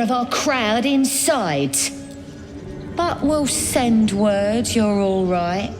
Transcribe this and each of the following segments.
of our crowd inside. But we'll send word you're all right.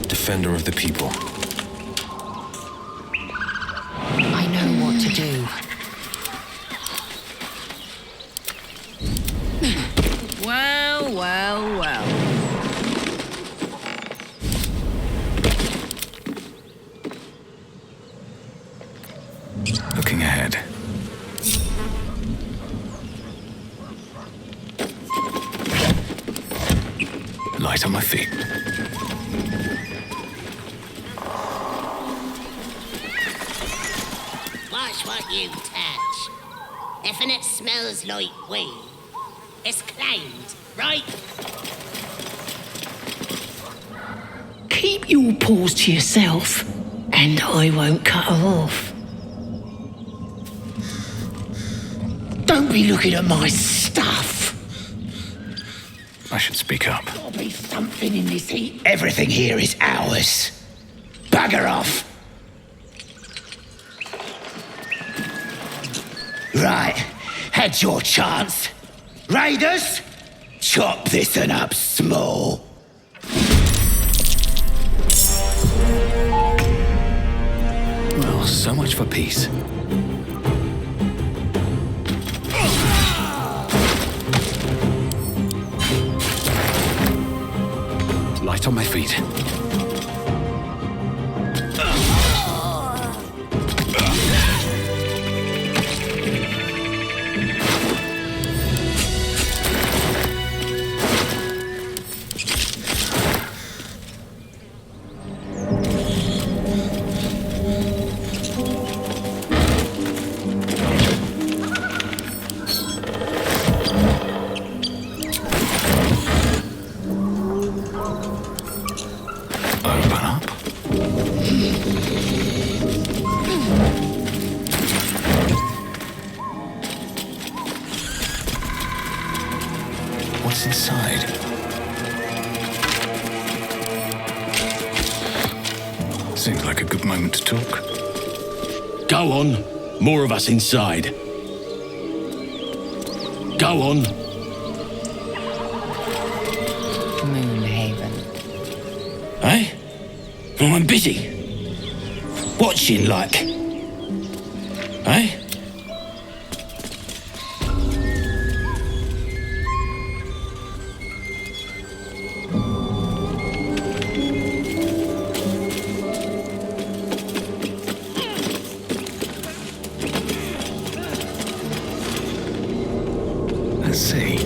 Defender of the people. I know what to do. Well, well, well. Looking ahead. Light on my feet. Watch what you touch. If it smells like weed, it's claimed, right? Keep your paws to yourself, and I won't cut her off. Don't be looking at my stuff. I should speak up. There'll be something in this heap. Everything here is ours. Bugger off. Right, had your chance. Raiders, chop this one up small. Well, so much for peace. Light on my feet. What's inside? Seems like a good moment to talk. Go on. More of us inside. Go on. Moonhaven. Eh? Well, I'm busy. Watching, like. Eh? Let's see.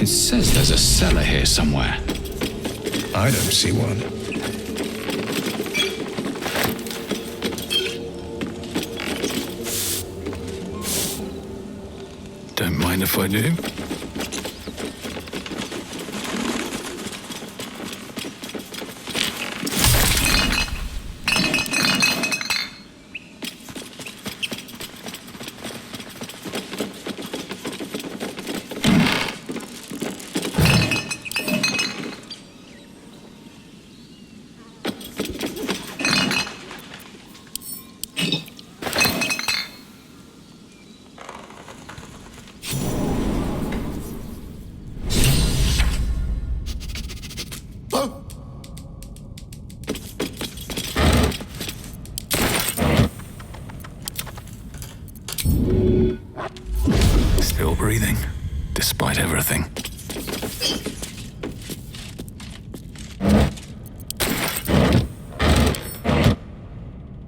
It says there's a cellar here somewhere. I don't see one. Don't mind if I do. Still breathing, despite everything.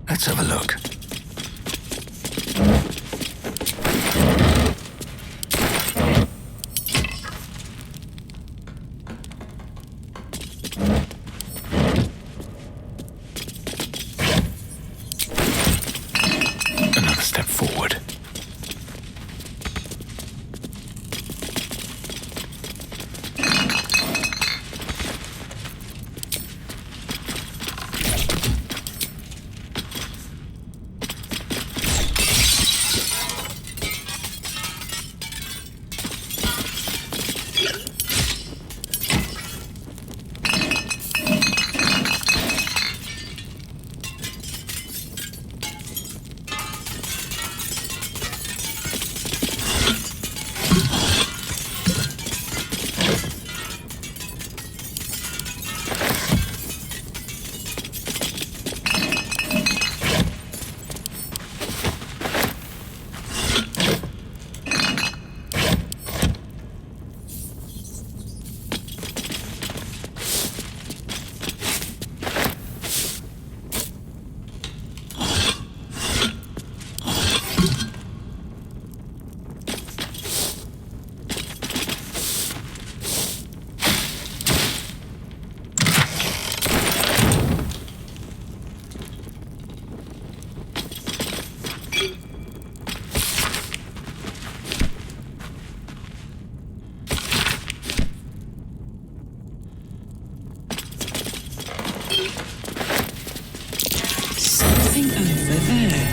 Let's have a look. Another step forward. Something over there.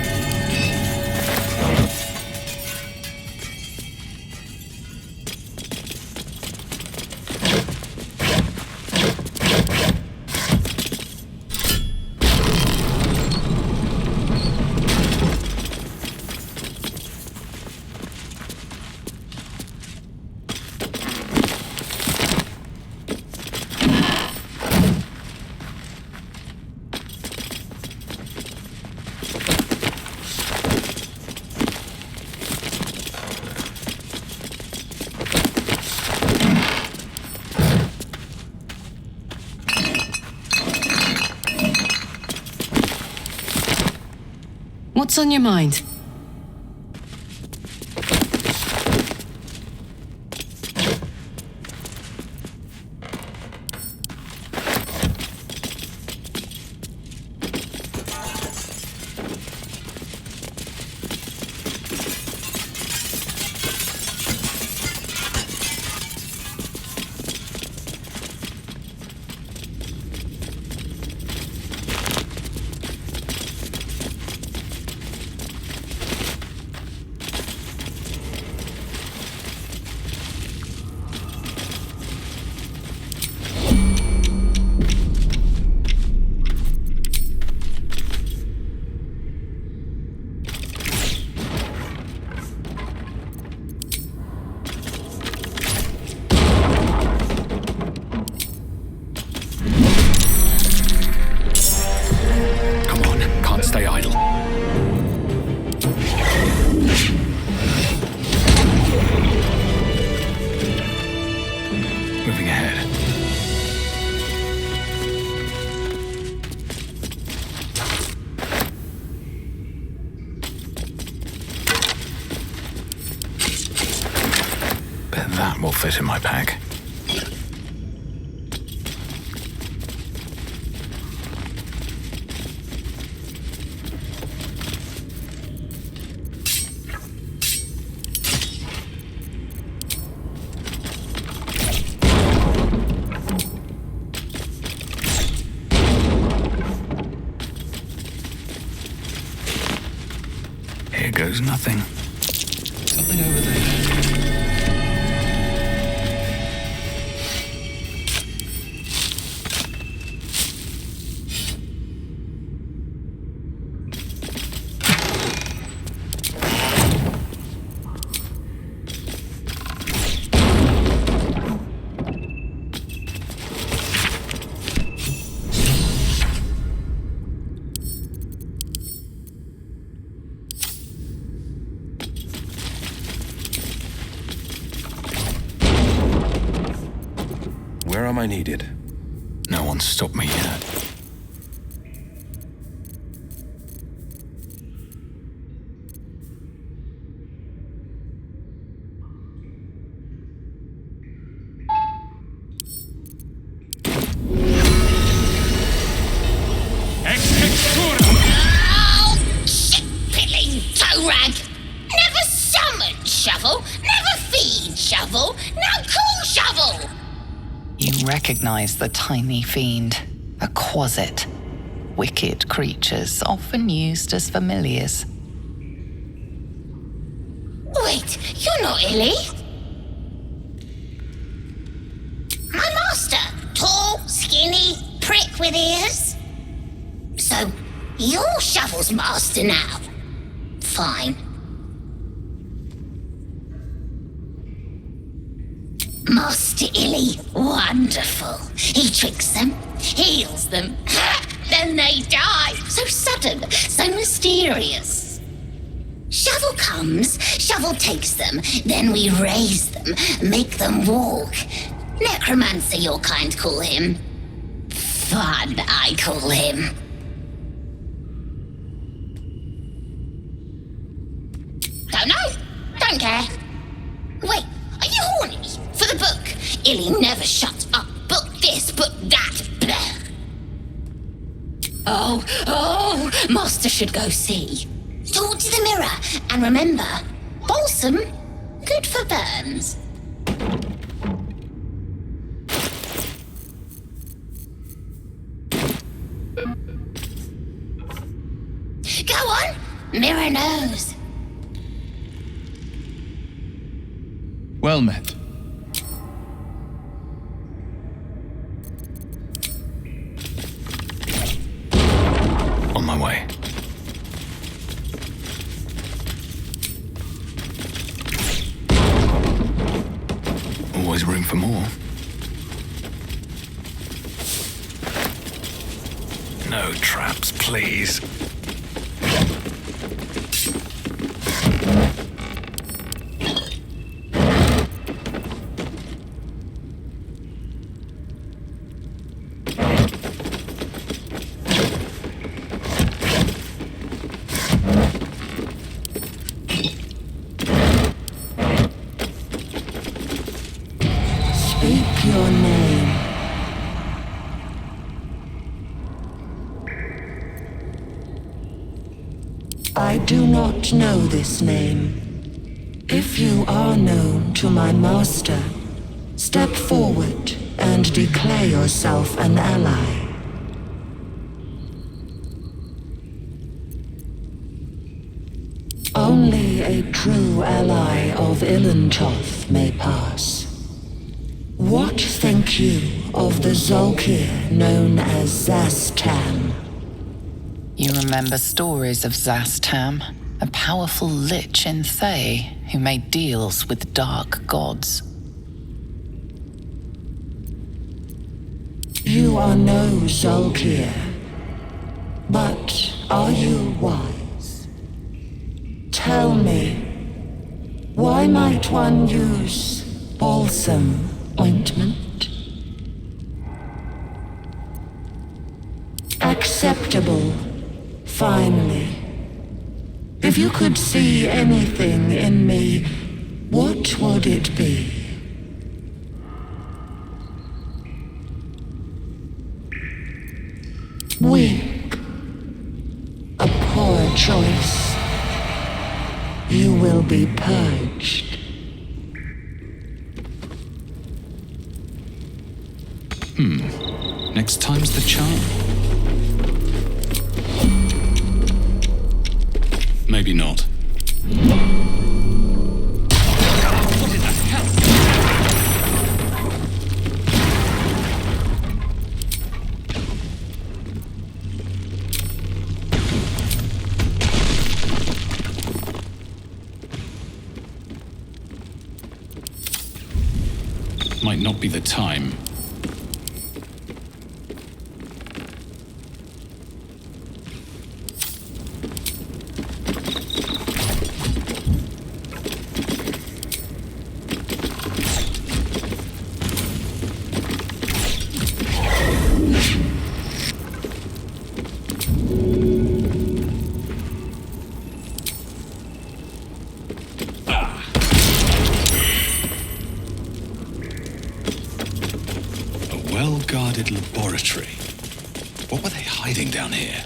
What's on your mind? That will fit in my pack. Here goes nothing. Something over there. Where am I needed? No one's stopped me yet. Oh, shit-pilling toe-rag! Never summon shovel, never feed shovel, no call shovel! You recognize the tiny fiend, a quasit. Wicked creatures often used as familiars. Wait, you're not Illy? My master, tall, skinny, prick with ears. So, you're Shovel's master now. Fine. Master Illy, wonderful. He tricks them, heals them, then they die. So sudden, so mysterious. Shovel comes, Shovel takes them, then we raise them, make them walk. Necromancer, your kind call him. Fun, I call him. Don't know, don't care. Wait, are you horny for the book? Illy never shuts up. Book this, book that. Blah. Oh, Master should go see. Talk to the mirror, and remember, balsam, good for burns. Go on, mirror knows. Well met. On my way. Always room for more. No traps, please. Speak your name. I do not know this name. If you are known to my master, step forward and declare yourself an ally. Only a true ally of Ilantoth may pass. What think you of the Zolkir known as Zastam? You remember stories of Zastam, a powerful lich in Thay who made deals with dark gods. You are no Zolkir, but are you wise? Tell me, why might one use balsam ointment? Acceptable, finally. If you could see anything in me, what would it be? Weak. A poor choice. You will be purged. Next time's the charm. Maybe not. Might not be the time. Well-guarded laboratory. What were they hiding down here?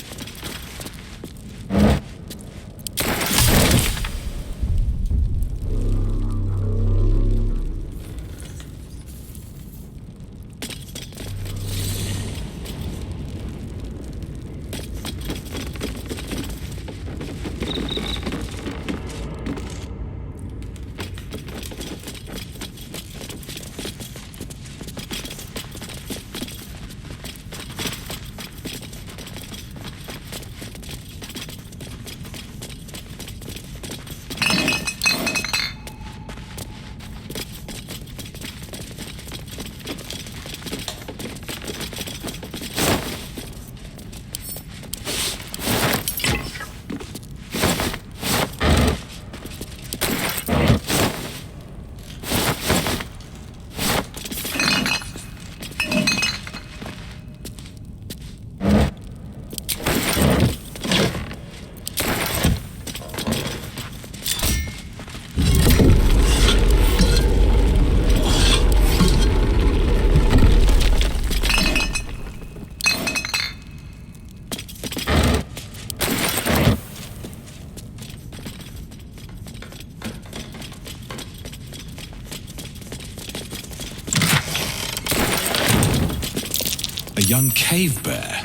A young cave bear,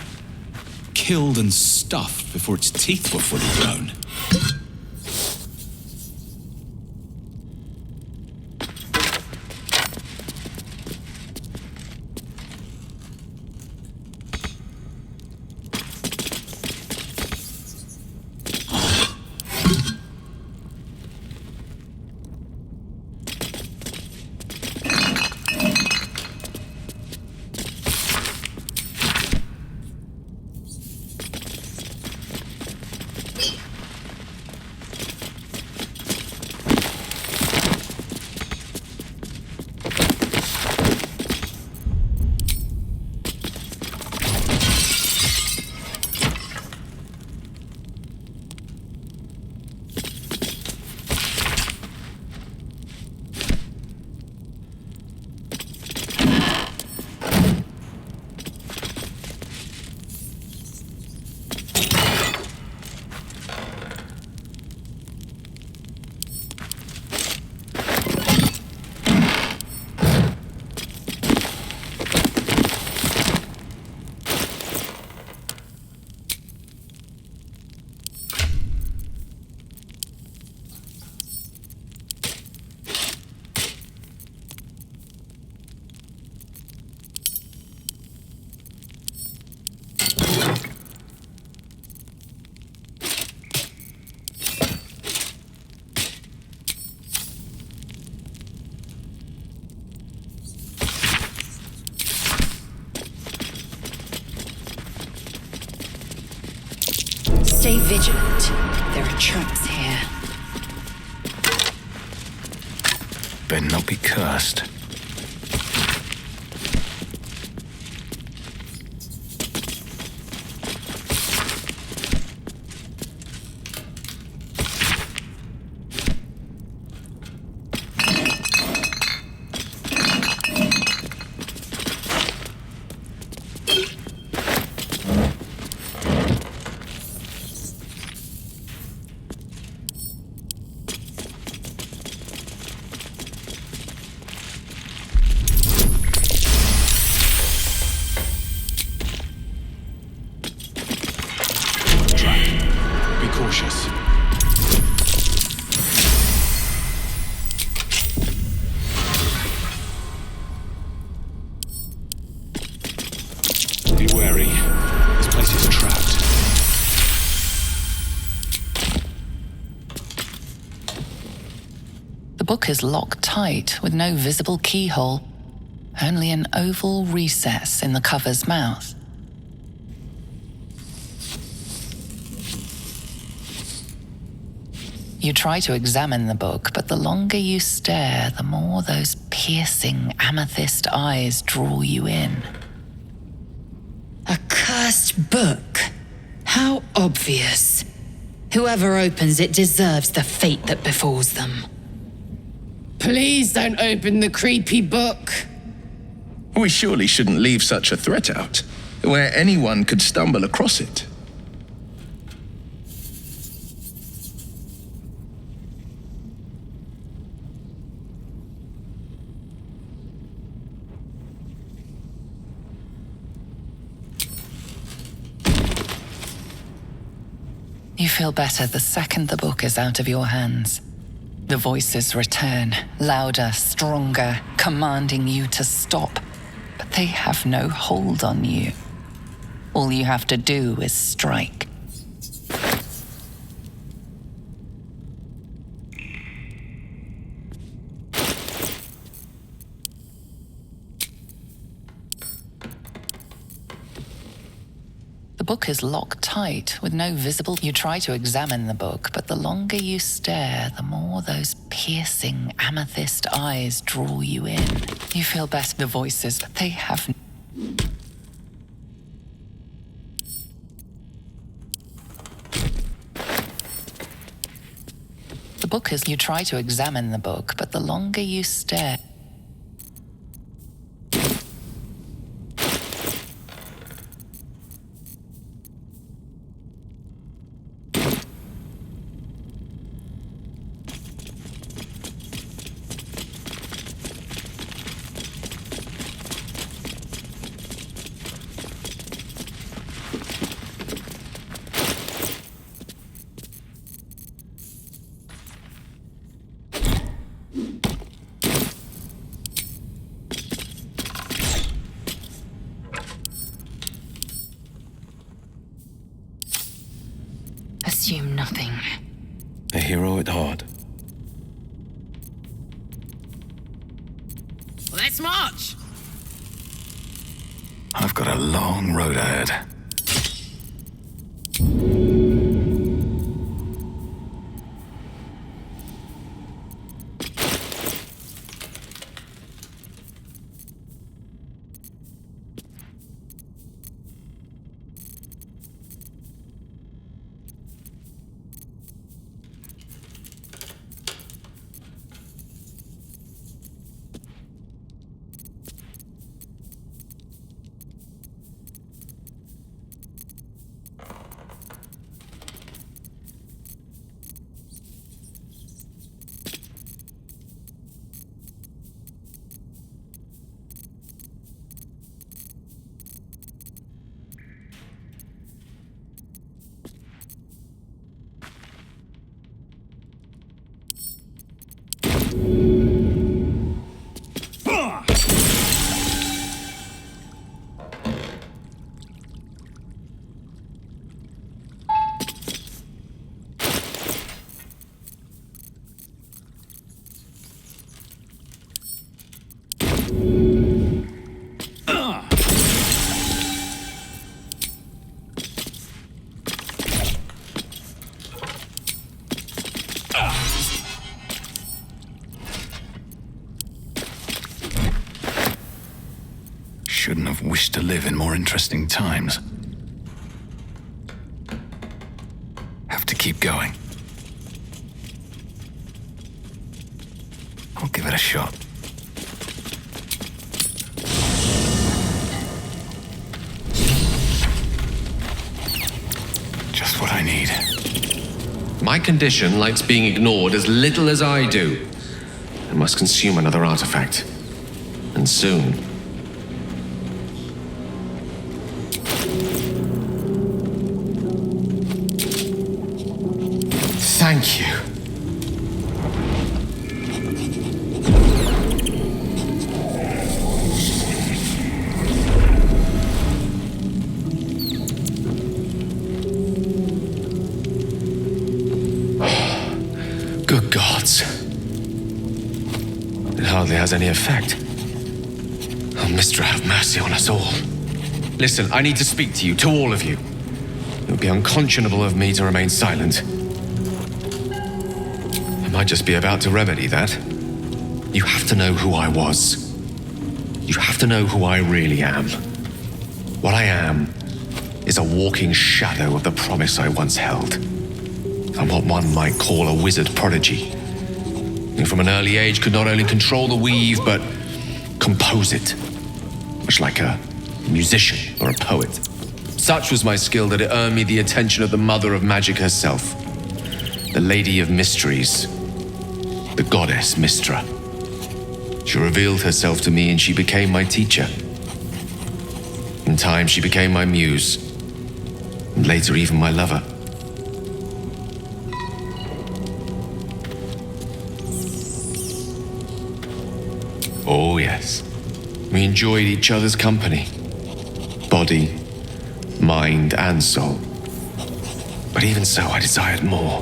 killed and stuffed before its teeth were fully grown. Stay vigilant. There are traps here. Better not be cursed. book is locked tight with no visible keyhole, only an oval recess in the cover's mouth. You try to examine the book, but the longer you stare, the more those piercing amethyst eyes draw you in. A cursed book. How obvious. Whoever opens it deserves the fate that befalls them. Please don't open the creepy book. We surely shouldn't leave such a threat out, where anyone could stumble across it. You feel better the second the book is out of your hands. The voices return, louder, stronger, commanding you to stop. But they have no hold on you. All you have to do is strike. The book is locked tight with no visible... You try to examine the book, but the longer you stare, the more those piercing amethyst eyes draw you in. You feel better the voices, but they have... The book is... You try to examine the book, but the longer you stare... Assume nothing. A hero at heart. Let's march! I've got a long road ahead. Shouldn't have wished to live in more interesting times. Have to keep going. I'll give it a shot. Just what I need. My condition likes being ignored as little as I do. I must consume another artifact. And soon. Thank you. Good gods. has any effect. Oh, Mystra, have mercy on us all. Listen, I need to speak to you, to all of you. It would be unconscionable of me to remain silent. I might just be about to remedy that. You have to know who I was. You have to know who I really am. What I am is a walking shadow of the promise I once held. I'm what one might call a wizard prodigy. Who from an early age could not only control the weave, but compose it. Much like a musician or a poet. Such was my skill that it earned me the attention of the mother of magic herself. The Lady of Mysteries. The goddess Mystra. She revealed herself to me and she became my teacher. In time, she became my muse. And later, even my lover. Oh, yes. We enjoyed each other's company. Body, mind, and soul. But even so, I desired more.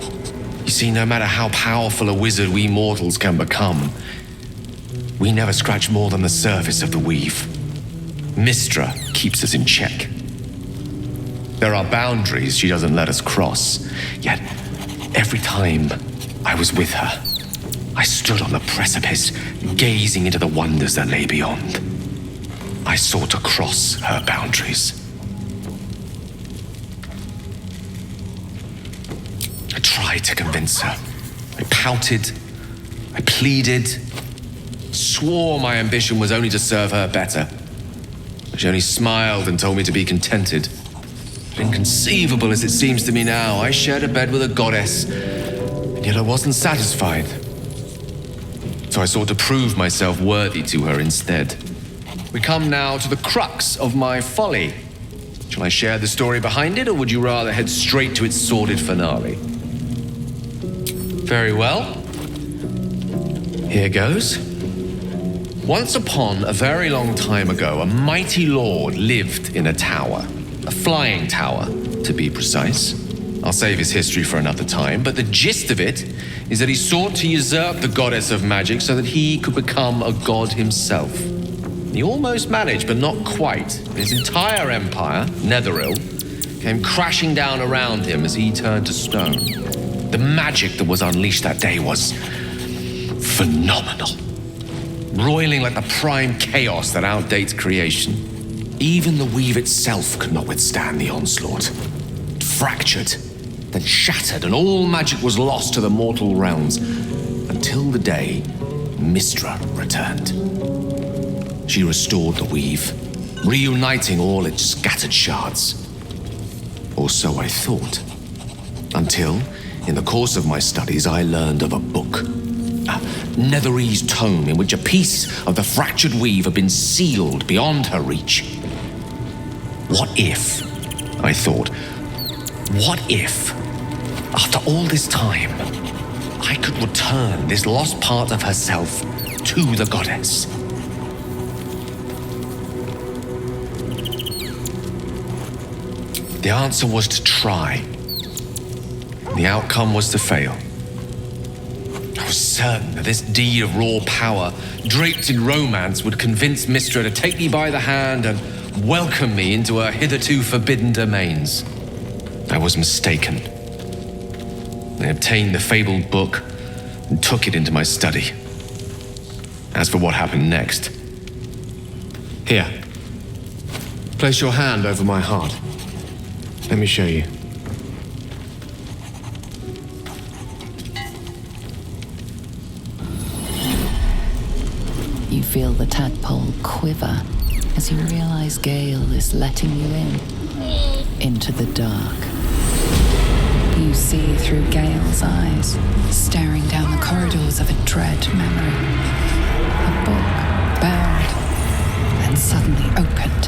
You see, no matter how powerful a wizard we mortals can become, we never scratch more than the surface of the weave. Mystra keeps us in check. There are boundaries she doesn't let us cross, yet every time I was with her, I stood on the precipice, gazing into the wonders that lay beyond. I sought to cross her boundaries. I tried to convince her. I pouted, I pleaded, swore my ambition was only to serve her better. She only smiled and told me to be contented. But inconceivable as it seems to me now, I shared a bed with a goddess, and yet I wasn't satisfied. So I sought to prove myself worthy to her instead. We come now to the crux of my folly. Shall I share the story behind it, or would you rather head straight to its sordid finale? Very well. Here goes. Once upon a very long time ago, a mighty lord lived in a tower. A flying tower, to be precise. I'll save his history for another time, but the gist of it is that he sought to usurp the goddess of magic so that he could become a god himself. He almost managed, but not quite. His entire empire, Netheril, came crashing down around him as he turned to stone. The magic that was unleashed that day was phenomenal. Roiling like the prime chaos that outdates creation. Even the weave itself could not withstand the onslaught. It fractured, then shattered, and all magic was lost to the mortal realms, until the day Mystra returned. She restored the weave, reuniting all its scattered shards. Or so I thought. Until, in the course of my studies, I learned of a book. A Netherese tome in which a piece of the fractured weave had been sealed beyond her reach. What if, I thought, what if, after all this time, I could return this lost part of herself to the goddess? The answer was to try. The outcome was to fail. I was certain that this deed of raw power, draped in romance, would convince Mystra to take me by the hand and welcome me into her hitherto forbidden domains. I was mistaken. I obtained the fabled book and took it into my study. As for what happened next... Here. Place your hand over my heart. Let me show you. You feel the tadpole quiver as you realize Gale is letting you into the dark. You see through Gale's eyes, staring down the corridors of a dread memory. A book bound and suddenly opened.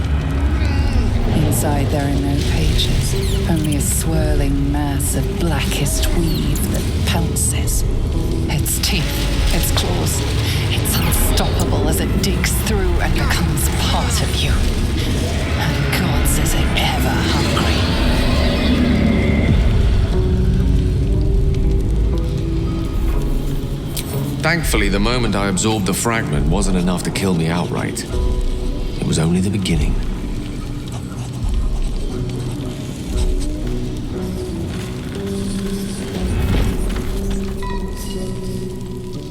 Inside there are no pages, only a swirling mass of blackest weave that pounces. Its teeth, its claws, it's unstoppable as it digs through and becomes part of you. And gods, is it ever hungry. Thankfully, the moment I absorbed the fragment wasn't enough to kill me outright. It was only the beginning.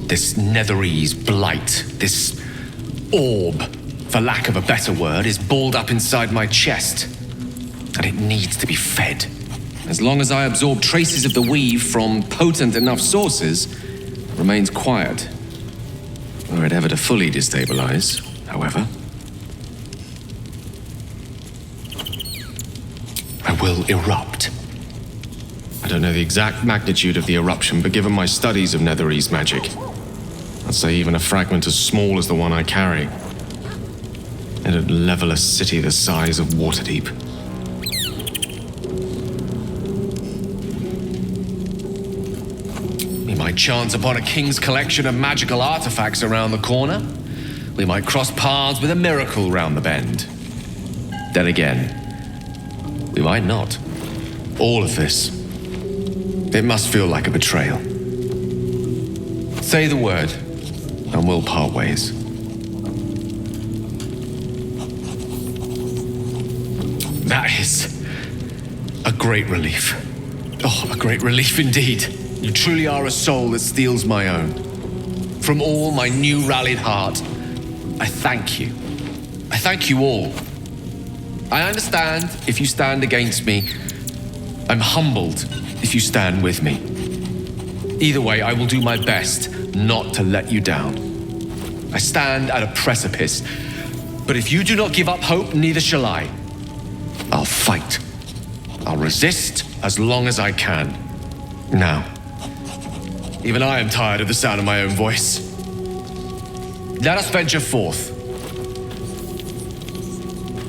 This Netherese blight, this orb, for lack of a better word, is balled up inside my chest. And it needs to be fed. As long as I absorb traces of the weave from potent enough sources, it remains quiet. Were it ever to fully destabilize, however, I will erupt. I don't know the exact magnitude of the eruption, but given my studies of Netherese magic, I'd say even a fragment as small as the one I carry, it'd level a city the size of Waterdeep. We might chance upon a king's collection of magical artifacts around the corner. We might cross paths with a miracle round the bend. Then again, we might not. All of this, it must feel like a betrayal. Say the word, and we'll part ways. That is a great relief. Oh, a great relief indeed. You truly are a soul that steals my own. From all my new rallied heart, I thank you. I thank you all. I understand if you stand against me. I'm humbled if you stand with me. Either way, I will do my best not to let you down. I stand at a precipice, but if you do not give up hope, neither shall I. I'll fight. I'll resist as long as I can. Now, even I am tired of the sound of my own voice. Let us venture forth.